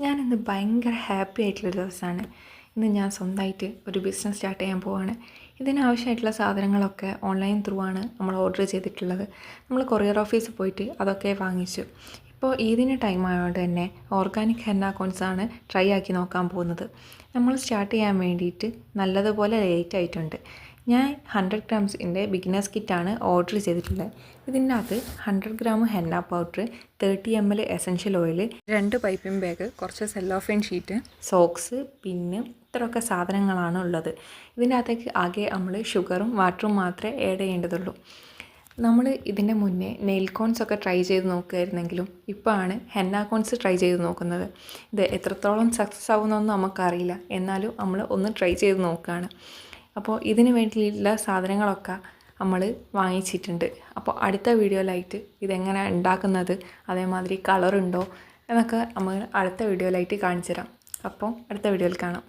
ഞാനിന്ന് ഭയങ്കര ഹാപ്പി ആയിട്ടുള്ളൊരു ദിവസമാണ്. ഇന്ന് ഞാൻ സ്വന്തമായിട്ട് ഒരു ബിസിനസ് സ്റ്റാർട്ട് ചെയ്യാൻ പോവാണ്. ഇതിനാവശ്യമായിട്ടുള്ള സാധനങ്ങളൊക്കെ ഓൺലൈൻ ത്രൂ ആണ് നമ്മൾ ഓർഡർ ചെയ്തിട്ടുള്ളത്. നമ്മൾ കൊറിയർ ഓഫീസിൽ പോയിട്ട് അതൊക്കെ വാങ്ങിച്ചു. ഇപ്പോൾ ഈദിന് ടൈം ആയതുകൊണ്ട് തന്നെ ഓർഗാനിക് ഹെന്ന കോൺസാണ് ട്രൈ ആക്കി നോക്കാൻ പോകുന്നത്. നമ്മൾ സ്റ്റാർട്ട് ചെയ്യാൻ വേണ്ടിയിട്ട് നല്ലതുപോലെ ലേറ്റ് ആയിട്ടുണ്ട്. ഞാൻ 100 ഗ്രാംസിൻ്റെ ബിഗിനേഴ്സ് കിറ്റാണ് ഓർഡർ ചെയ്തിട്ടുള്ളത്. ഇതിൻ്റെ അകത്ത് 100 gram henna powder, 30 ml essential oil, 2 piping bag, കുറച്ച് സെല്ലോഫെയിൻ ഷീറ്റ്, സോക്സ്, പിന്ന്, ഇത്രയൊക്കെ സാധനങ്ങളാണ് ഉള്ളത്. ഇതിൻ്റെ അകത്തേക്ക് ആകെ നമ്മൾ ഷുഗറും വാട്ടറും മാത്രമേ ആഡ് ചെയ്യേണ്ടതുള്ളൂ. നമ്മൾ ഇതിൻ്റെ മുന്നേ നെയിൽ കോൺസ് ഒക്കെ ട്രൈ ചെയ്ത് നോക്കുമായിരുന്നെങ്കിലും ഇപ്പോഴാണ് ഹെന്ന കോൺസ് ട്രൈ ചെയ്ത് നോക്കുന്നത്. ഇത് എത്രത്തോളം സക്സസ് ആവുമെന്നൊന്നും നമുക്കറിയില്ല, എന്നാലും നമ്മൾ ഒന്ന് ട്രൈ ചെയ്ത് നോക്കുകയാണ്. അപ്പോൾ ഇതിന് വേണ്ടിയിട്ടുള്ള സാധനങ്ങളൊക്കെ നമ്മൾ വാങ്ങിച്ചിട്ടുണ്ട്. അപ്പോൾ അടുത്ത വീഡിയോയിലായിട്ട് ഇതെങ്ങനെ ഉണ്ടാക്കുന്നത്, അതേമാതിരി കളറുണ്ടോ എന്നൊക്കെ നമ്മൾ അടുത്ത വീഡിയോയിലായിട്ട് കാണിച്ചു തരാം. അപ്പോൾ അടുത്ത വീഡിയോയിൽ കാണാം.